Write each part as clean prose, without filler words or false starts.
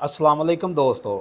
अस्सलाम वालेकुम दोस्तों।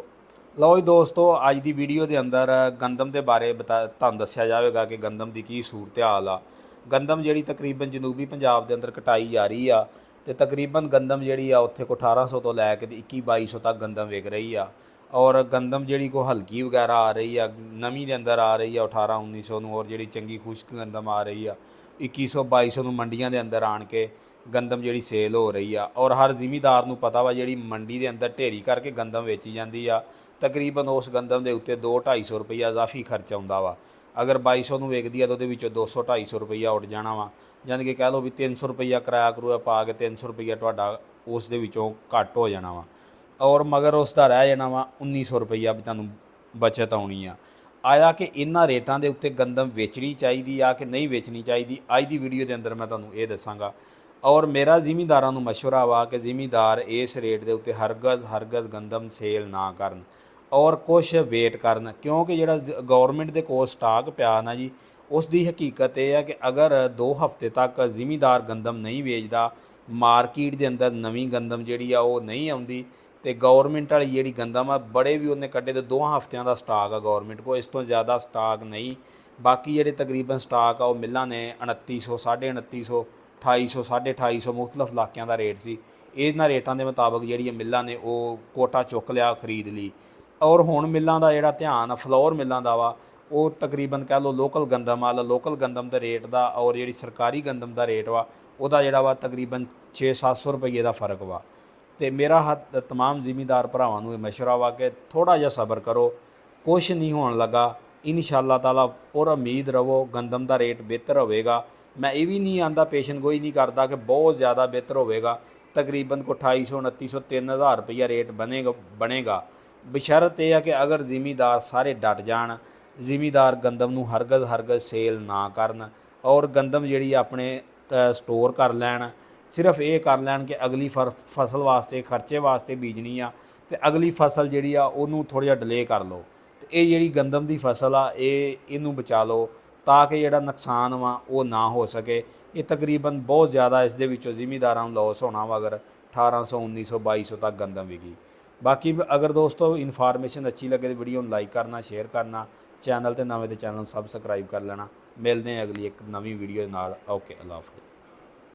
ਲਓ ਜੀ ਦੋਸਤੋ, ਅੱਜ ਦੀ ਵੀਡੀਓ ਦੇ ਅੰਦਰ ਗੰਦਮ ਦੇ ਬਾਰੇ ਤੁਹਾਨੂੰ ਦੱਸਿਆ ਜਾਵੇਗਾ ਕਿ ਗੰਦਮ ਦੀ ਕੀ ਸੂਰਤ ਹਾਲ ਆ। ਗੰਦਮ ਜਿਹੜੀ ਤਕਰੀਬਨ ਜਨੂਬੀ ਪੰਜਾਬ ਦੇ ਅੰਦਰ ਕਟਾਈ ਜਾ ਰਹੀ ਆ ਤੇ ਤਕਰੀਬਨ ਗੰਦਮ ਜਿਹੜੀ ਆ ਉੱਥੇ ਕੋ 1800 ਤੋਂ ਲੈ ਕੇ 21-2200 ਤੱਕ ਗੰਦਮ ਵਿਕ ਰਹੀ ਆ। ਔਰ ਗੰਦਮ ਜਿਹੜੀ ਕੋ ਹਲਕੀ ਵਗੈਰਾ ਆ ਰਹੀ ਆ, ਨਵੀਂ ਦੇ ਅੰਦਰ ਆ ਰਹੀ ਆ 1800-1900 ਨੂੰ, ਔਰ ਜਿਹੜੀ ਚੰਗੀ ਖੁਸ਼ਕ ਗੰਦਮ ਆ ਰਹੀ ਆ 2100-2200 ਨੂੰ ਮੰਡੀਆਂ ਦੇ ਅੰਦਰ ਆਣ ਕੇ ਗੰਦਮ ਜਿਹੜੀ ਸੇਲ ਹੋ ਰਹੀ ਆ। ਔਰ ਹਰ ਜ਼ਿਮੀਦਾਰ ਨੂੰ ਪਤਾ ਵਾ ਜਿਹੜੀ ਮੰਡੀ ਦੇ ਅੰਦਰ ਢੇਰੀ ਕਰਕੇ ਗੰਦਮ ਵੇਚੀ ਜਾਂਦੀ ਆ, ਤਕਰੀਬਨ ਉਸ ਗੰਦਮ ਦੇ ਉੱਤੇ 200-250 ਰੁਪਈਆ ਇਜ਼ਾਫੀ ਖਰਚ ਆਉਂਦਾ ਵਾ। ਅਗਰ 2200 ਨੂੰ ਵੇਚਦੀ ਆ ਤਾਂ ਉਹਦੇ ਵਿੱਚੋਂ 200-250 ਰੁਪਈਆ ਉੱਡ ਜਾਣਾ ਵਾ, ਯਾਨੀ ਕਿ ਕਹਿ ਲਓ ਵੀ 300 ਰੁਪਈਆ ਕਿਰਾਇਆ ਕਰੂਆ ਪਾ ਕੇ 300 ਰੁਪਈਆ ਤੁਹਾਡਾ ਉਸ ਦੇ ਵਿੱਚੋਂ ਘੱਟ ਹੋ ਜਾਣਾ ਵਾ। ਔਰ ਮਗਰ ਉਸ ਦਾ ਰਹਿ ਜਾਣਾ ਵਾ 1900 ਰੁਪਈਆ ਵੀ ਤੁਹਾਨੂੰ ਬਚਤ ਆਉਣੀ ਆ। ਆਇਆ ਕਿ ਇਹਨਾਂ ਰੇਟਾਂ ਦੇ ਉੱਤੇ ਗੰਦਮ ਵੇਚਣੀ ਚਾਹੀਦੀ ਆ ਕਿ ਨਹੀਂ ਵੇਚਣੀ ਚਾਹੀਦੀ, ਅੱਜ ਦੀ ਵੀਡੀਓ ਦੇ ਅੰਦਰ ਮੈਂ ਤੁਹਾਨੂੰ ਇਹ ਦੱਸਾਂਗਾ। ਔਰ ਮੇਰਾ ਜ਼ਿਮੀਂਦਾਰਾਂ ਨੂੰ ਮਸ਼ਵਰਾ ਵਾ ਕਿ ਜ਼ਿਮੀਂਦਾਰ ਇਸ ਰੇਟ ਦੇ ਉੱਤੇ ਹਰਗਜ਼ ਗੰਦਮ ਸੇਲ ਨਾ ਕਰਨ ਔਰ ਕੁਛ ਵੇਟ ਕਰਨ, ਕਿਉਂਕਿ ਜਿਹੜਾ ਗਵਰਨਮੈਂਟ ਦੇ ਕੋਲ ਸਟਾਕ ਪਿਆ ਨਾ ਜੀ, ਉਸ ਦੀ ਹਕੀਕਤ ਇਹ ਹੈ ਕਿ ਅਗਰ 2 ਹਫ਼ਤੇ ਤੱਕ ਜ਼ਿਮੀਂਦਾਰ ਗੰਦਮ ਨਹੀਂ ਵੇਚਦਾ, ਮਾਰਕੀਟ ਦੇ ਅੰਦਰ ਨਵੀਂ ਗੰਦਮ ਜਿਹੜੀ ਆ ਉਹ ਨਹੀਂ ਆਉਂਦੀ, ਤੇ ਗਵਰਨਮੈਂਟ ਵਾਲੀ ਜਿਹੜੀ ਗੰਦਮ ਆ ਬੜੇ ਵੀ ਉਹਨੇ ਕੱਢੇ ਤੇ 2 ਹਫ਼ਤਿਆਂ ਦਾ ਸਟਾਕ ਆ ਗਵਰਨਮੈਂਟ ਕੋਲ, ਇਸ ਤੋਂ ਜ਼ਿਆਦਾ ਸਟਾਕ ਨਹੀਂ। ਬਾਕੀ ਜਿਹੜੇ ਤਕਰੀਬਨ ਸਟਾਕ ਆ ਉਹ ਮਿਲਾਂ ਨੇ 2900, 2950, 2800, 2850 ਮੁਖਤਲਫ ਇਲਾਕਿਆਂ ਦਾ ਰੇਟ ਸੀ। ਇਹਨਾਂ ਰੇਟਾਂ ਦੇ ਮੁਤਾਬਕ ਜਿਹੜੀਆਂ ਮਿਲਾਂ ਨੇ ਉਹ ਕੋਟਾ ਚੁੱਕ ਲਿਆ, ਖਰੀਦ ਲਈ। ਔਰ ਹੁਣ ਮਿਲਾਂ ਦਾ ਜਿਹੜਾ ਧਿਆਨ ਆ ਫਲੋਰ ਮਿਲਾਂ ਦਾ ਵਾ, ਉਹ ਤਕਰੀਬਨ ਕਹਿ ਲਓ ਲੋਕਲ ਗੰਦਮ ਵਾਲਾ ਲੋਕਲ ਗੰਦਮ ਦੇ ਰੇਟ ਦਾ ਔਰ ਜਿਹੜੀ ਸਰਕਾਰੀ ਗੰਦਮ ਦਾ ਰੇਟ ਵਾ ਉਹਦਾ ਜਿਹੜਾ ਵਾ ਤਕਰੀਬਨ 600-700 ਰੁਪਈਏ ਦਾ ਫ਼ਰਕ ਵਾ। ਤੇ ਮੇਰਾ तमाम ਜ਼ਿਮੀਂਦਾਰ ਭਰਾਵਾਂ ਨੂੰ ਇਹ ਮਸ਼ਵਰਾ ਵਾ ਕਿ ਥੋੜ੍ਹਾ ਜਿਹਾ ਸਬਰ ਕਰੋ, ਕੁਛ ਨਹੀਂ ਹੋਣ ਲੱਗਾ, ਇਨਸ਼ਾਅੱਲਾ ਤਾਲਾ ਔਰ ਉਮੀਦ ਰਵੋ ਗੰਦਮ ਦਾ ਰੇਟ ਬਿਹਤਰ ਹੋਵੇਗਾ। ਮੈਂ ਇਹ ਵੀ ਨਹੀਂ ਆਂਦਾ, ਪੇਸ਼ਨ ਗੋਈ ਨਹੀਂ ਕਰਦਾ ਕਿ ਬਹੁਤ ਜ਼ਿਆਦਾ ਬਿਹਤਰ ਹੋਵੇਗਾ। ਤਕਰੀਬਨ ਕੋ 2800, 2900, 3000 ਰੁਪਈਆ ਰੇਟ ਬਣੇਗਾ ਬਸ਼ਰਤ ਇਹ ਆ ਕਿ ਅਗਰ ਜ਼ਿਮੀਂਦਾਰ ਸਾਰੇ ਡਟ ਜਾਣ, ਜ਼ਿਮੀਂਦਾਰ ਗੰਦਮ ਨੂੰ ਹਰਗਜ਼ ਸੇਲ ਨਾ ਕਰਨ ਔਰ ਗੰਦਮ ਜਿਹੜੀ ਆਪਣੇ ਸਟੋਰ ਕਰ ਲੈਣ। ਸਿਰਫ ਇਹ ਕਰ ਲੈਣ ਕਿ ਅਗਲੀ ਫਸਲ ਵਾਸਤੇ ਖਰਚੇ ਵਾਸਤੇ ਬੀਜਣੀ ਆ ਤੇ ਅਗਲੀ ਫਸਲ ਜਿਹੜੀ ਆ ਉਹਨੂੰ ਥੋੜ੍ਹਾ ਜਿਹਾ ਡਿਲੇ ਕਰ ਲਓ ਤੇ ਇਹ ਜਿਹੜੀ ਗੰਦਮ ਦੀ ਫਸਲ ਆ ਇਹਨੂੰ ਬਚਾ ਲਓ ਤਾਂ ਕਿ ਜਿਹੜਾ ਨੁਕਸਾਨ ਵਾ ਉਹ ਨਾ ਹੋ ਸਕੇ। ਇਹ ਤਕਰੀਬਨ ਬਹੁਤ ਜ਼ਿਆਦਾ ਇਸ ਦੇ ਵਿੱਚੋਂ ਜ਼ਿਮੀਂਦਾਰਾਂ ਨੂੰ ਲੋਸ ਹੋਣਾ ਵਾ ਅਗਰ 1800, 1900, 2200 ਤੱਕ ਗੰਦਮ ਵਿਕੀ। ਬਾਕੀ ਅਗਰ ਦੋਸਤੋ ਇਨਫੋਰਮੇਸ਼ਨ ਅੱਛੀ ਲੱਗੇ ਤਾਂ ਵੀਡੀਓ ਨੂੰ ਲਾਈਕ ਕਰਨਾ, ਸ਼ੇਅਰ ਕਰਨਾ, ਚੈਨਲ ਤੇ ਨਵੇਂ ਤੇ ਚੈਨਲ ਨੂੰ ਸਬਸਕ੍ਰਾਈਬ ਕਰ ਲੈਣਾ। ਮਿਲਦੇ ਹਾਂ ਅਗਲੀ ਇੱਕ ਨਵੀਂ ਵੀਡੀਓ ਨਾਲ। ਓਕੇ, ਅੱਲਾ ਹਾਫਿਜ਼।